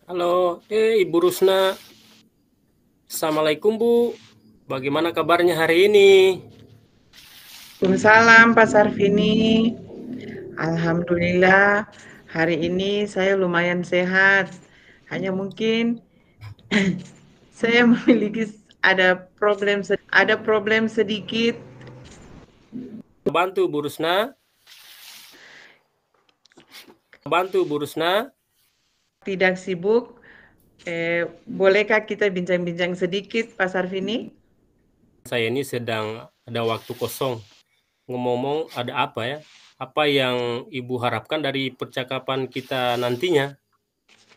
Halo, Ibu Rusna. Assalamualaikum Bu. Bagaimana kabarnya hari ini? Waalaikumsalam Pak Sarvini. Alhamdulillah hari ini saya lumayan sehat. Hanya mungkin saya memiliki ada problem sedikit. Bantu Bu Rusna. Bantu Bu Rusna. Tidak sibuk. Bolehkah kita bincang-bincang sedikit Pak Sarvini? Saya ini sedang ada waktu kosong. Ngomong-ngomong, ada apa ya? Apa yang Ibu harapkan dari percakapan kita nantinya?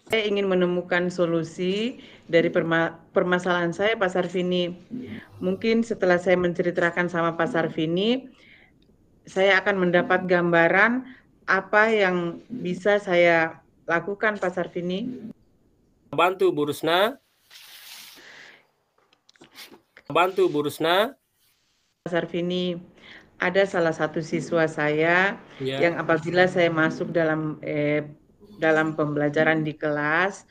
Saya ingin menemukan solusi dari permasalahan saya Pak Sarvini. Mungkin setelah saya menceritakan sama Pak Sarvini, saya akan mendapat gambaran apa yang bisa saya lakukan Pak Sarvini. Bantu Bu Rusna. Bantu Bu Rusna. Pak Sarvini, ada salah satu siswa saya yang Ya. apabila saya masuk dalam pembelajaran di kelas,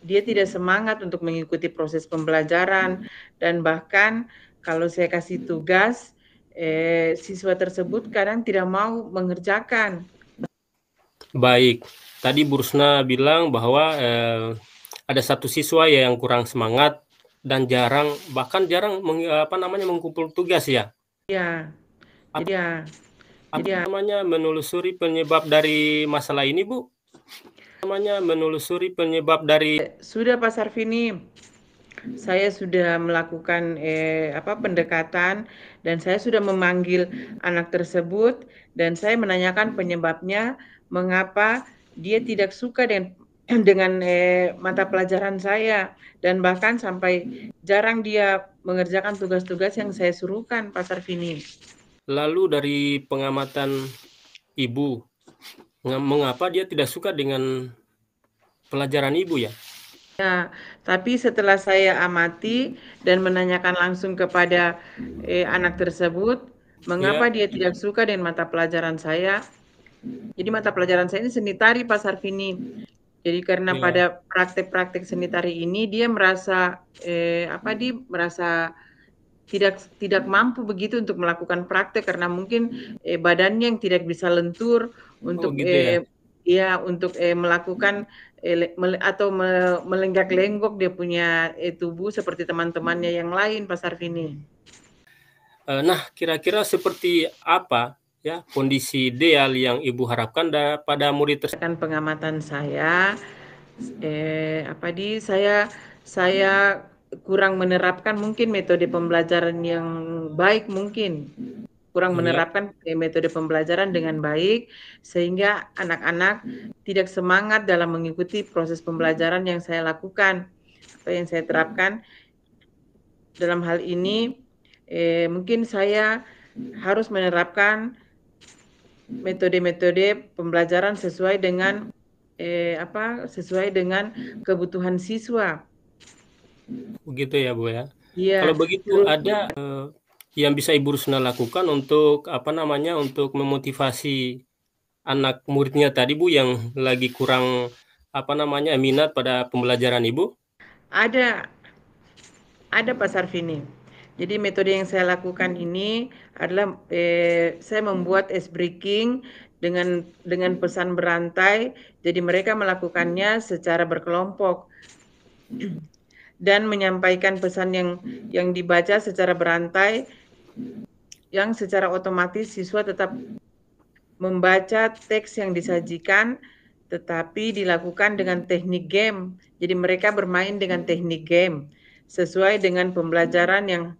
dia tidak semangat untuk mengikuti proses pembelajaran dan bahkan kalau saya kasih tugas, siswa tersebut kadang tidak mau mengerjakan. Baik. Tadi Bu Rusna bilang bahwa ada satu siswa ya yang kurang semangat dan bahkan jarang mengkumpul tugas ya. Ya, jadi ya, Apa jadi ya. namanya menelusuri penyebab dari masalah ini, Bu? Menelusuri penyebab dari Sudah Pak Sarvini, saya sudah melakukan pendekatan dan saya sudah memanggil anak tersebut dan saya menanyakan penyebabnya mengapa dia tidak suka dengan mata pelajaran saya dan bahkan sampai jarang dia mengerjakan tugas-tugas yang saya suruhkan Pak Sarvini. lalu dari pengamatan Ibu, mengapa dia tidak suka dengan pelajaran Ibu ya? Ya, tapi setelah saya amati dan menanyakan langsung kepada anak tersebut, mengapa Ya, dia tidak suka dengan mata pelajaran saya. Jadi mata pelajaran saya ini seni tari Pak Sarvini. Jadi karena ya. pada praktek-praktek seni tari ini dia merasa tidak tidak mampu begitu untuk melakukan praktek karena mungkin badannya yang tidak bisa lentur Oh, untuk gitu ya. melakukan atau melenggak-lenggok dia punya tubuh seperti teman-temannya yang lain Pak Sarvini. Nah, kira-kira seperti apa ya kondisi ideal yang Ibu harapkan pada murid tersebut? Kan pengamatan saya saya kurang menerapkan mungkin metode pembelajaran yang baik mungkin. Kurang Ya, menerapkan metode pembelajaran dengan baik sehingga anak-anak tidak semangat dalam mengikuti proses pembelajaran yang saya lakukan atau yang saya terapkan. Dalam hal ini mungkin saya harus menerapkan metode-metode pembelajaran sesuai dengan kebutuhan siswa. begitu ya, Bu ya. Kalau Iya, begitu ada yang bisa Ibu Rusna lakukan untuk untuk memotivasi anak muridnya tadi Bu yang lagi kurang minat pada pembelajaran Ibu? ada Pak Sarvini. Jadi metode yang saya lakukan ini adalah saya membuat ice breaking dengan pesan berantai. Jadi mereka melakukannya secara berkelompok dan menyampaikan pesan yang dibaca secara berantai yang secara otomatis siswa tetap membaca teks yang disajikan tetapi dilakukan dengan teknik game. Jadi mereka bermain dengan teknik game sesuai dengan pembelajaran yang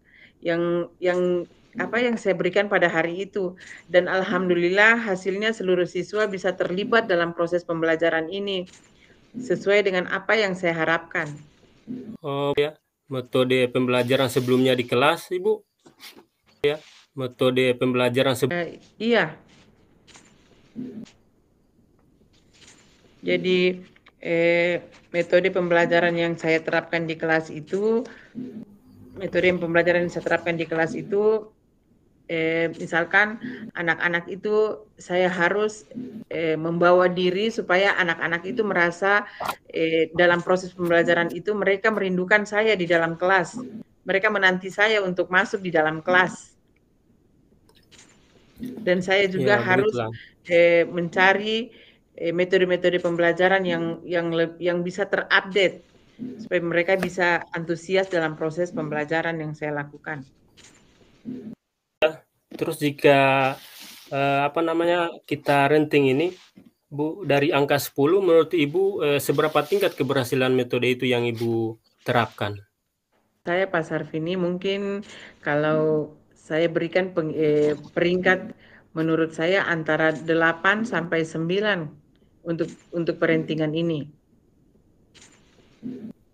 saya berikan pada hari itu. Dan alhamdulillah hasilnya seluruh siswa bisa terlibat dalam proses pembelajaran ini sesuai dengan apa yang saya harapkan. Oh ya, metode pembelajaran sebelumnya di kelas Ibu? Ya, metode pembelajaran Iya, jadi metode pembelajaran yang saya terapkan di kelas itu, metode pembelajaran yang saya terapkan di kelas itu misalkan anak-anak itu saya harus membawa diri supaya anak-anak itu merasa dalam proses pembelajaran itu mereka merindukan saya di dalam kelas. Mereka menanti saya untuk masuk di dalam kelas. Dan saya juga Ya, harus begitulah. mencari metode-metode pembelajaran yang bisa terupdate supaya mereka bisa antusias dalam proses pembelajaran yang saya lakukan. Terus jika apa namanya kita renting ini, Bu, dari angka 10 menurut Ibu seberapa tingkat keberhasilan metode itu yang Ibu terapkan? Saya Pak Sarvini mungkin kalau saya berikan peringkat menurut saya antara 8 sampai 9 untuk perentingan ini.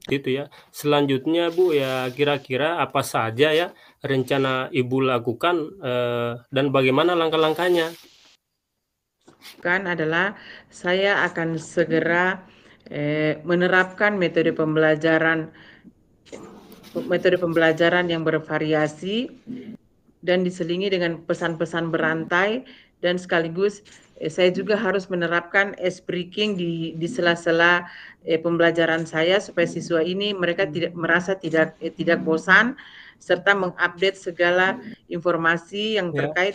Gitu ya. Selanjutnya Bu, ya kira-kira apa saja ya rencana Ibu lakukan dan bagaimana langkah-langkahnya? Kan adalah saya akan segera menerapkan metode pembelajaran yang bervariasi dan diselingi dengan pesan-pesan berantai dan sekaligus saya juga harus menerapkan ice breaking di sela-sela pembelajaran saya supaya siswa ini mereka tidak merasa tidak bosan serta mengupdate segala informasi yang Ya,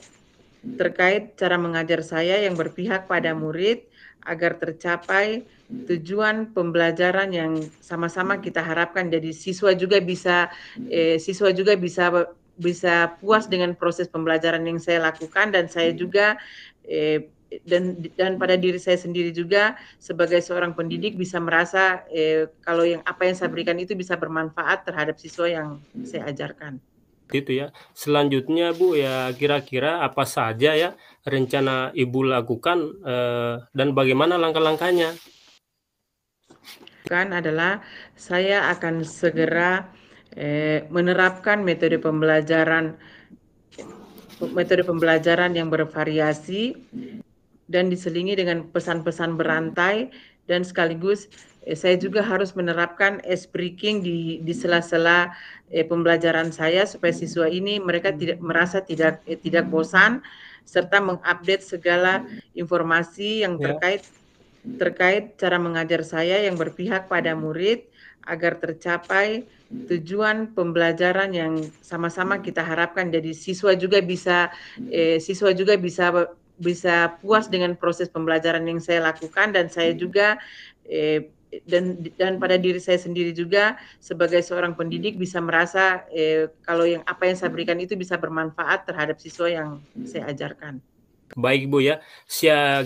terkait cara mengajar saya yang berpihak pada murid agar tercapai tujuan pembelajaran yang sama-sama kita harapkan. Jadi siswa juga bisa puas dengan proses pembelajaran yang saya lakukan dan saya juga dan pada diri saya sendiri juga sebagai seorang pendidik bisa merasa kalau apa yang saya berikan itu bisa bermanfaat terhadap siswa yang saya ajarkan. gitu ya. Selanjutnya Bu, ya kira-kira apa saja ya rencana Ibu lakukan dan bagaimana langkah-langkahnya? Kan adalah saya akan segera menerapkan metode pembelajaran yang bervariasi dan diselingi dengan pesan-pesan berantai dan sekaligus saya juga harus menerapkan ice breaking di sela-sela pembelajaran saya supaya siswa ini mereka tidak merasa tidak bosan serta mengupdate segala informasi yang Ya. terkait cara mengajar saya yang berpihak pada murid agar tercapai tujuan pembelajaran yang sama-sama kita harapkan. Jadi siswa juga bisa puas dengan proses pembelajaran yang saya lakukan dan saya juga dan pada diri saya sendiri juga sebagai seorang pendidik bisa merasa kalau apa yang saya berikan itu bisa bermanfaat terhadap siswa yang saya ajarkan. Baik Bu ya,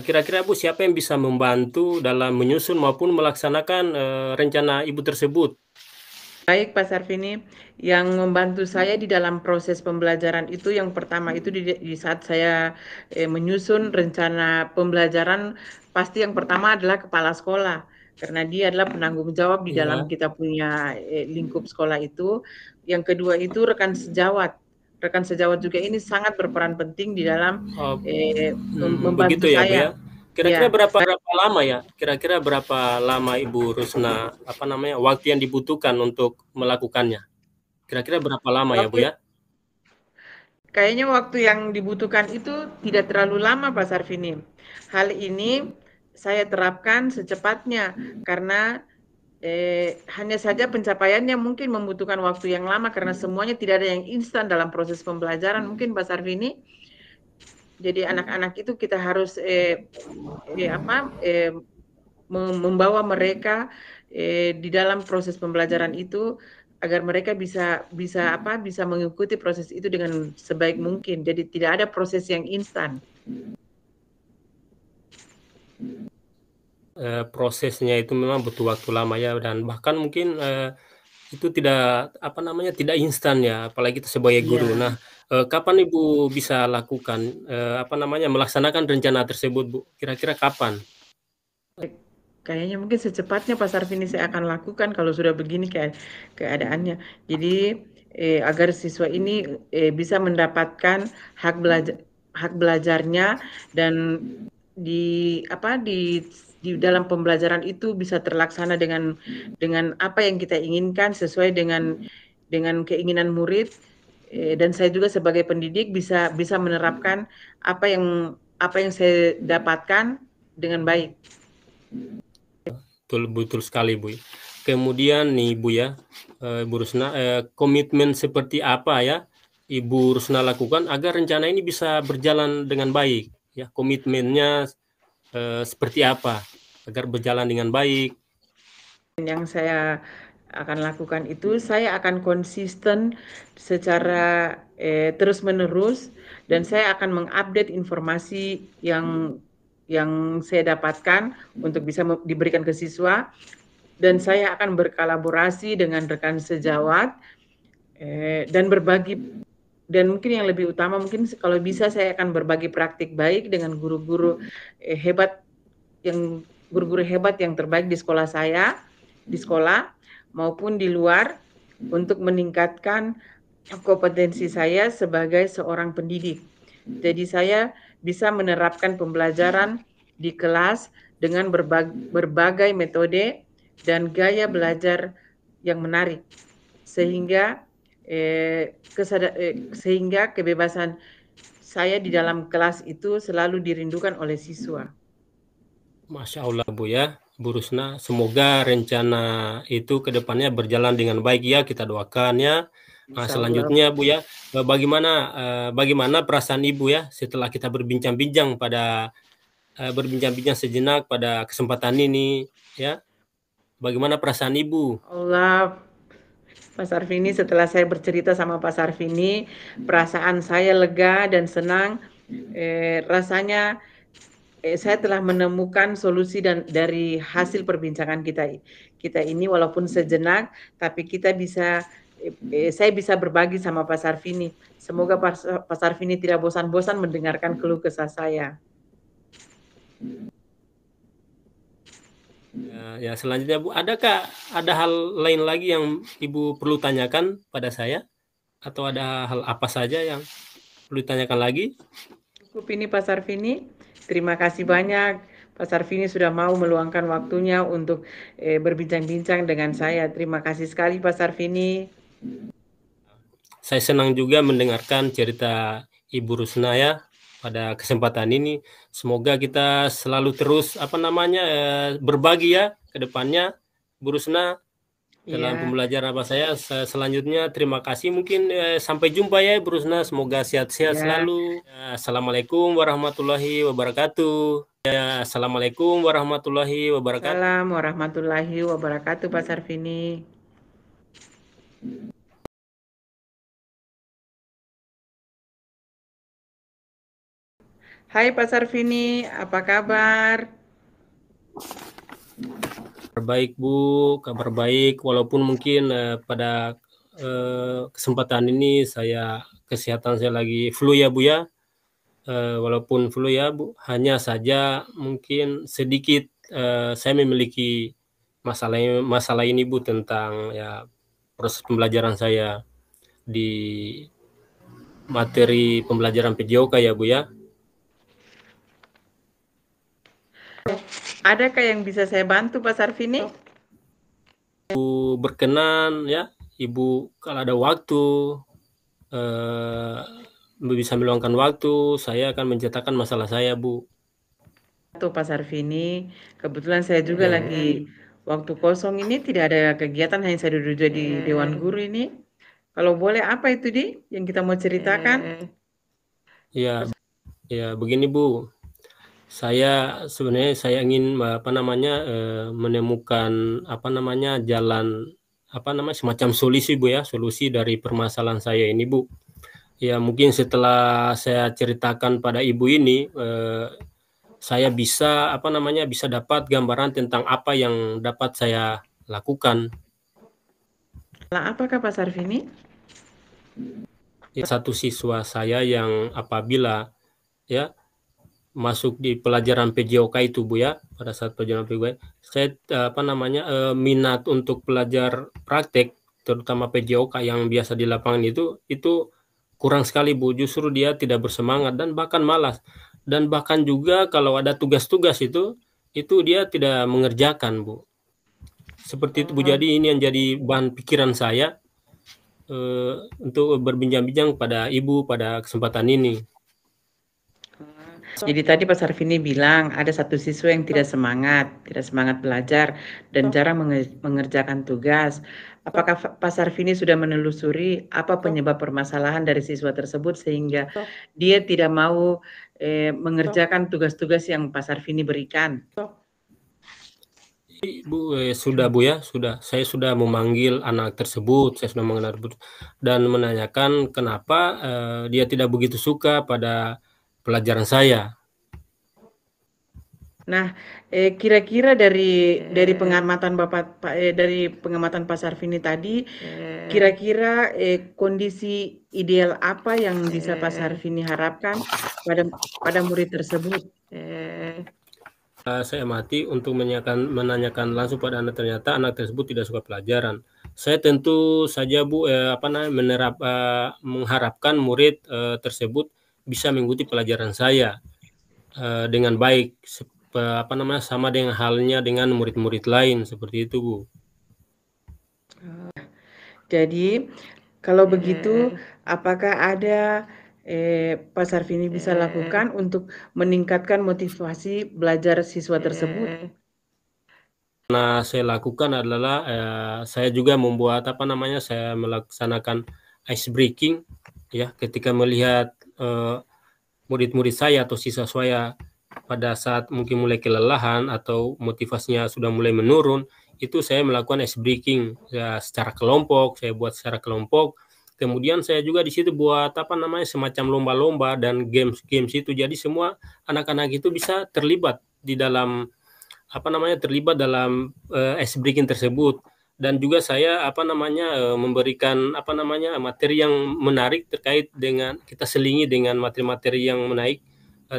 kira-kira Bu siapa yang bisa membantu dalam menyusun maupun melaksanakan rencana Ibu tersebut? Baik Pak Sarvini, yang membantu saya di dalam proses pembelajaran itu yang pertama itu di saat saya menyusun rencana pembelajaran pasti yang pertama adalah kepala sekolah karena dia adalah penanggung jawab di dalam Ya, kita punya lingkup sekolah itu. Yang kedua itu rekan sejawat. Rekan sejawat juga ini sangat berperan penting di dalam oh, begitu membantu ya Bu saya. ya. Kira-kira Ya, berapa lama ya? Kira-kira berapa lama Ibu Rusna apa namanya waktu yang dibutuhkan untuk melakukannya? Kira-kira berapa lama ya Bu waktu ya? kayaknya waktu yang dibutuhkan itu tidak terlalu lama Pak Sarvini. Hal ini saya terapkan secepatnya karena hanya saja pencapaiannya mungkin membutuhkan waktu yang lama karena semuanya tidak ada yang instan dalam proses pembelajaran mungkin Pak Sarvini. Jadi anak-anak itu kita harus membawa mereka di dalam proses pembelajaran itu agar mereka bisa mengikuti proses itu dengan sebaik mungkin. Jadi tidak ada proses yang instan. Prosesnya itu memang butuh waktu lama ya dan bahkan mungkin itu tidak apa namanya tidak instan ya apalagi kita sebagai guru. Iya. Nah, kapan Ibu bisa lakukan apa namanya melaksanakan rencana tersebut Bu? Kira-kira kapan? Kayaknya mungkin secepatnya Pak Sarvini saya akan lakukan kalau sudah begini keadaannya. Jadi agar siswa ini bisa mendapatkan hak belajarnya dan di dalam pembelajaran itu bisa terlaksana dengan apa yang kita inginkan sesuai dengan keinginan murid dan saya juga sebagai pendidik bisa menerapkan apa yang saya dapatkan dengan baik. Betul sekali Bu. Kemudian nih Bu ya, Ibu Rusna, komitmen seperti apa ya Ibu Rusna lakukan agar rencana ini bisa berjalan dengan baik? Ya, komitmennya seperti apa agar berjalan dengan baik? Yang saya akan lakukan itu, saya akan konsisten secara terus-menerus, dan saya akan mengupdate informasi yang saya dapatkan untuk bisa diberikan ke siswa, dan saya akan berkolaborasi dengan rekan sejawat dan berbagi, dan mungkin yang lebih utama, mungkin kalau bisa saya akan berbagi praktik baik dengan guru-guru hebat yang terbaik di sekolah saya, di sekolah maupun di luar, untuk meningkatkan kompetensi saya sebagai seorang pendidik. Jadi saya bisa menerapkan pembelajaran di kelas dengan berbagai metode dan gaya belajar yang menarik, sehingga kebebasan saya di dalam kelas itu selalu dirindukan oleh siswa. Masya Allah Bu ya, Bu Rusna, semoga rencana itu ke depannya berjalan dengan baik ya, kita doakan ya. Nah, selanjutnya Bu ya, bagaimana perasaan Ibu ya setelah kita berbincang-bincang sejenak pada kesempatan ini ya. Bagaimana perasaan Ibu? Allah, Pak Sarvini, setelah saya bercerita sama Pak Sarvini, perasaan saya lega dan senang. Rasanya saya telah menemukan solusi dari hasil perbincangan kita ini, walaupun sejenak, tapi saya bisa berbagi sama Pak Sarvini. Semoga Pak Sarvini tidak bosan-bosan mendengarkan keluh kesah saya. Ya, selanjutnya Bu, ada hal lain lagi yang Ibu perlu tanyakan pada saya? Atau ada hal apa saja yang perlu ditanyakan lagi? Cukup ini Pak Sarvini. Terima kasih banyak Pak Sarvini sudah mau meluangkan waktunya untuk berbincang-bincang dengan saya. Terima kasih sekali Pak Sarvini. Saya senang juga mendengarkan cerita Ibu Rusna ya pada kesempatan ini. Semoga kita selalu terus berbagi ya ke depannya, Bu Rusna, dalam pembelajaran apa saya selanjutnya. Terima kasih, mungkin sampai jumpa ya Bu Rusna, semoga sehat-sehat selalu. Assalamualaikum warahmatullahi wabarakatuh. Assalamualaikum warahmatullahi wabarakatuh. Assalamualaikum warahmatullahi wabarakatuh Pak Sarvini. Hai Pak Sarvini, apa kabar? Baik Bu, kabar baik, walaupun mungkin pada kesempatan ini kesehatan saya lagi flu ya Bu ya. Walaupun flu ya Bu, hanya saja mungkin sedikit saya memiliki masalah ini Bu, tentang ya proses pembelajaran saya di materi pembelajaran PJOK ya Bu ya. Adakah yang bisa saya bantu Pak Sarvini? Ibu berkenan ya, Ibu kalau ada waktu bisa meluangkan waktu, saya akan menceritakan masalah saya Bu. Pak Sarvini, kebetulan saya juga lagi waktu kosong ini, tidak ada kegiatan, hanya saya duduk di Dewan Guru ini. Kalau boleh, apa itu yang kita mau ceritakan? Ya begini Bu, sebenarnya saya ingin menemukan jalan semacam solusi Bu ya, solusi dari permasalahan saya ini Bu. Ya mungkin setelah saya ceritakan pada Ibu ini, saya bisa bisa dapat gambaran tentang apa yang dapat saya lakukan. Apakah Pak Sarvini? Satu siswa saya yang apabila ya masuk di pelajaran PJOK itu Bu ya, pada saat pelajaran PJOK saya minat untuk belajar praktek, terutama PJOK yang biasa di lapangan itu kurang sekali Bu. Justru dia tidak bersemangat dan bahkan malas, dan bahkan juga kalau ada tugas-tugas itu dia tidak mengerjakan Bu, seperti itu Bu. Jadi ini yang jadi bahan pikiran saya, untuk berbincang-bincang pada Ibu pada kesempatan ini. Jadi tadi Pak Sarvini bilang ada satu siswa yang tidak semangat belajar dan jarang mengerjakan tugas. Apakah Pak Sarvini sudah menelusuri apa penyebab permasalahan dari siswa tersebut sehingga dia tidak mau mengerjakan tugas-tugas yang Pak Sarvini berikan? Bu, sudah Bu ya, sudah. Saya sudah memanggil anak tersebut, saya sudah mengenal dan menanyakan kenapa dia tidak begitu suka pada pelajaran saya. Nah, kira-kira dari pengamatan Bapak dari pengamatan Pak Sarvini tadi, kira-kira kondisi ideal apa yang bisa Pak Sarvini harapkan pada murid tersebut? Saya amati untuk menanyakan langsung pada anak, ternyata anak tersebut tidak suka pelajaran. Saya tentu saja Bu mengharapkan murid tersebut bisa mengikuti pelajaran saya dengan baik, sama dengan halnya dengan murid-murid lain seperti itu Bu. Jadi kalau begitu, apakah ada Pak Sarvini bisa lakukan untuk meningkatkan motivasi belajar siswa tersebut? Nah, saya lakukan adalah saya juga membuat saya melaksanakan ice breaking ya ketika melihat murid-murid saya atau siswa saya pada saat mungkin mulai kelelahan atau motivasinya sudah mulai menurun, itu saya melakukan ice breaking ya, secara kelompok, saya buat secara kelompok. Kemudian saya juga di situ buat semacam lomba-lomba dan games-games itu. Jadi semua anak-anak itu bisa terlibat di dalam terlibat dalam ice breaking tersebut. Dan juga saya memberikan materi yang menarik terkait dengan kita selingi dengan materi-materi yang menaik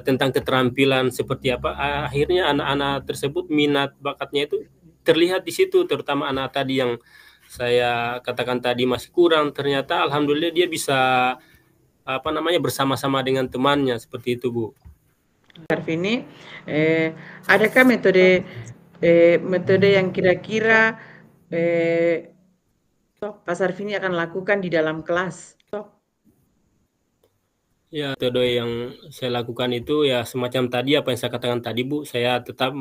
tentang keterampilan seperti apa. Akhirnya anak-anak tersebut minat bakatnya itu terlihat di situ, terutama anak tadi yang saya katakan tadi masih kurang, ternyata alhamdulillah dia bisa bersama-sama dengan temannya seperti itu Bu. Sarvini, adakah metode yang kira-kira Pak Sarvini akan lakukan di dalam kelas? Ya, metode yang saya lakukan itu ya semacam tadi apa yang saya katakan tadi Bu, saya tetap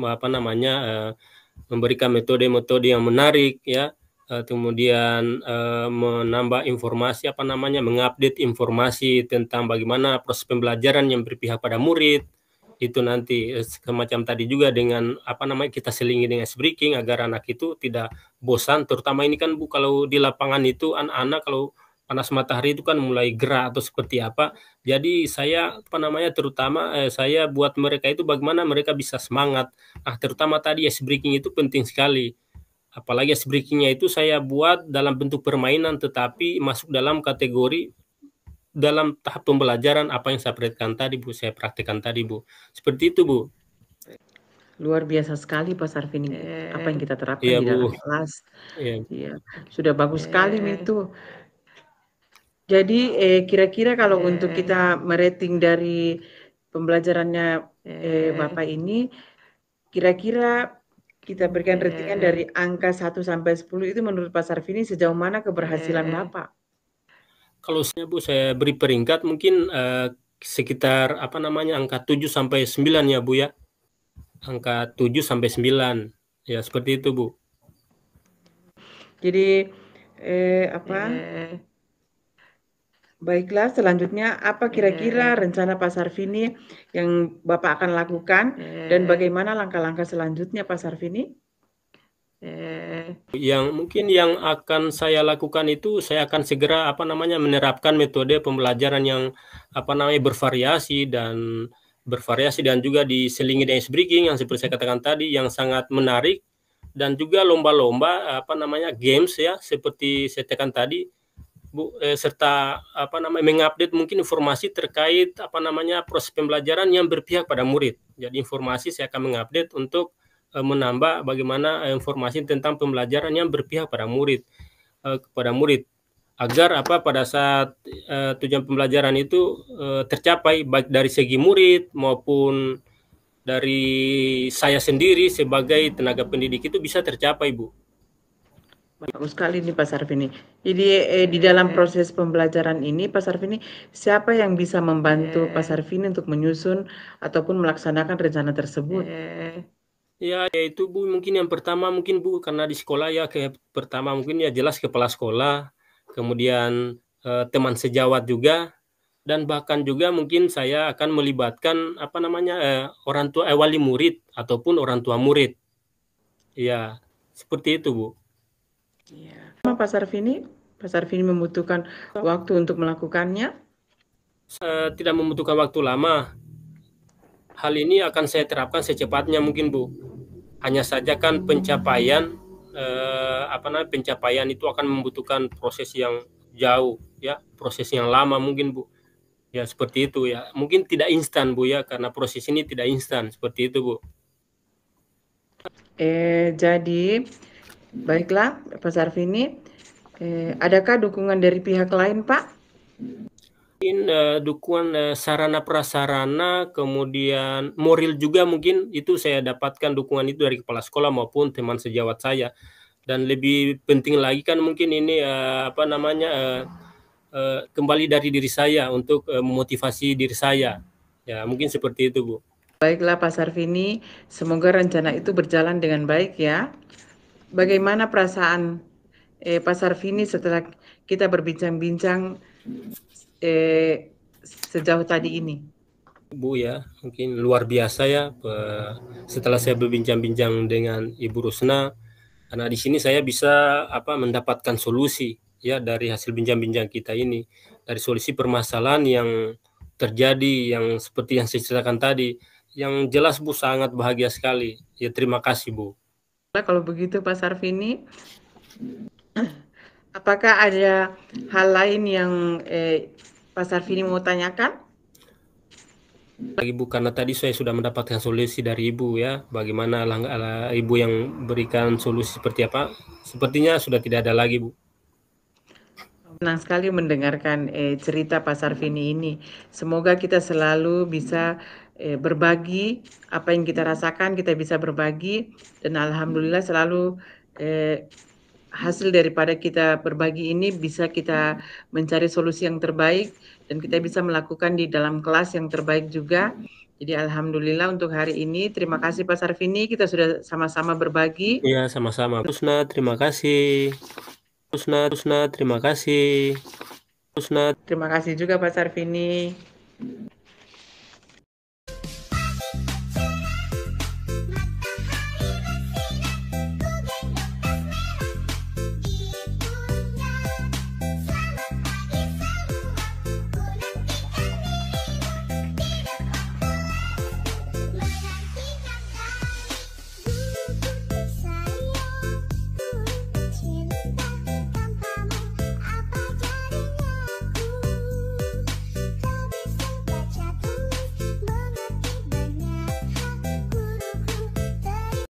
memberikan metode-metode yang menarik ya, kemudian menambah informasi mengupdate informasi tentang bagaimana proses pembelajaran yang berpihak pada murid. Itu nanti semacam tadi juga dengan kita selingi dengan ice breaking agar anak itu tidak bosan, terutama ini kan Bu kalau di lapangan itu anak-anak kalau panas matahari itu kan mulai gerah atau seperti apa. Jadi saya terutama saya buat mereka itu bagaimana mereka bisa semangat. Nah, terutama tadi ice breaking itu penting sekali. Apalagi ice breakingnya itu saya buat dalam bentuk permainan tetapi masuk dalam kategori dalam tahap pembelajaran apa yang saya praktekkan tadi Bu. Seperti itu Bu. Luar biasa sekali Pak Sarvini, apa yang kita terapkan Iya di Bu. dalam kelas. Iya. Iya, sudah bagus sekali itu. Jadi kira-kira kalau untuk kita merating dari pembelajarannya Bapak ini, kira-kira kita berikan ratingan dari angka 1 sampai 10 itu menurut Pak Sarvini sejauh mana keberhasilan Bapak? Kalau saya Bu, saya beri peringkat mungkin sekitar angka 7 sampai 9 ya Bu ya. Angka 7 sampai 9. Ya, seperti itu Bu. Jadi baiklah, selanjutnya apa kira-kira rencana Pak Sarvini yang Bapak akan lakukan dan bagaimana langkah-langkah selanjutnya Pak Sarvini? Yang mungkin yang akan saya lakukan itu saya akan segera menerapkan metode pembelajaran yang bervariasi dan juga diselingi dengan ice breaking yang seperti saya katakan tadi yang sangat menarik, dan juga lomba-lomba games ya seperti saya katakan tadi Bu, serta mengupdate mungkin informasi terkait proses pembelajaran yang berpihak pada murid. Jadi informasi saya akan mengupdate untuk menambah bagaimana informasi tentang pembelajaran yang berpihak pada murid kepada murid agar pada saat tujuan pembelajaran itu tercapai baik dari segi murid maupun dari saya sendiri sebagai tenaga pendidik itu bisa tercapai Bu. Bagus sekali nih Pak Sarvini. Jadi di dalam proses pembelajaran ini Pak Sarvini, siapa yang bisa membantu Pak Sarvini untuk menyusun ataupun melaksanakan rencana tersebut? Ya, itu Bu, mungkin yang pertama mungkin Bu, karena di sekolah ya kayak pertama mungkin ya jelas kepala sekolah, kemudian teman sejawat juga, dan bahkan juga mungkin saya akan melibatkan apa namanya orang tua wali murid ataupun orang tua murid. Ya, seperti itu Bu. Sama Pak Sarvini membutuhkan waktu untuk melakukannya. Tidak membutuhkan waktu lama. Hal ini akan saya terapkan secepatnya mungkin Bu. Hanya saja kan pencapaian pencapaian itu akan membutuhkan proses yang jauh ya, proses yang lama mungkin Bu. Ya seperti itu ya. Mungkin tidak instan Bu ya, karena proses ini tidak instan seperti itu Bu. Jadi baiklah Pak Sarvini, adakah dukungan dari pihak lain Pak? Mungkin dukungan sarana prasarana, kemudian moral juga mungkin itu saya dapatkan dukungan itu dari kepala sekolah maupun teman sejawat saya. Dan lebih penting lagi kan mungkin ini kembali dari diri saya untuk memotivasi diri saya. Ya mungkin seperti itu Bu. Baiklah Pak Sarvini, semoga rencana itu berjalan dengan baik ya. Bagaimana perasaan Pak Sarvini setelah kita berbincang-bincang sejauh tadi ini? Bu ya, mungkin luar biasa ya setelah saya berbincang-bincang dengan Ibu Rusna, karena di sini saya bisa mendapatkan solusi ya dari hasil bincang-bincang kita ini, dari solusi permasalahan yang terjadi yang seperti yang saya ceritakan tadi. Yang jelas Bu sangat bahagia sekali. Ya terima kasih Bu. Kalau begitu Pak Sarvini, apakah ada hal lain yang Pak Sarvini mau tanyakan? Lagi Bu, karena tadi saya sudah mendapatkan solusi dari Ibu ya. Bagaimana Ibu yang berikan solusi seperti apa? Sepertinya sudah tidak ada lagi Bu. Senang sekali mendengarkan cerita Pak Sarvini ini. Semoga kita selalu bisa berbagi apa yang kita rasakan, kita bisa berbagi, dan alhamdulillah selalu hasil daripada kita berbagi ini bisa kita mencari solusi yang terbaik dan kita bisa melakukan di dalam kelas yang terbaik juga. Jadi alhamdulillah untuk hari ini terima kasih Pak Sarvini, kita sudah sama-sama berbagi. Iya, sama-sama. Rusna, terima kasih. Rusna, terima kasih. Rusna. Terima kasih juga Pak Sarvini.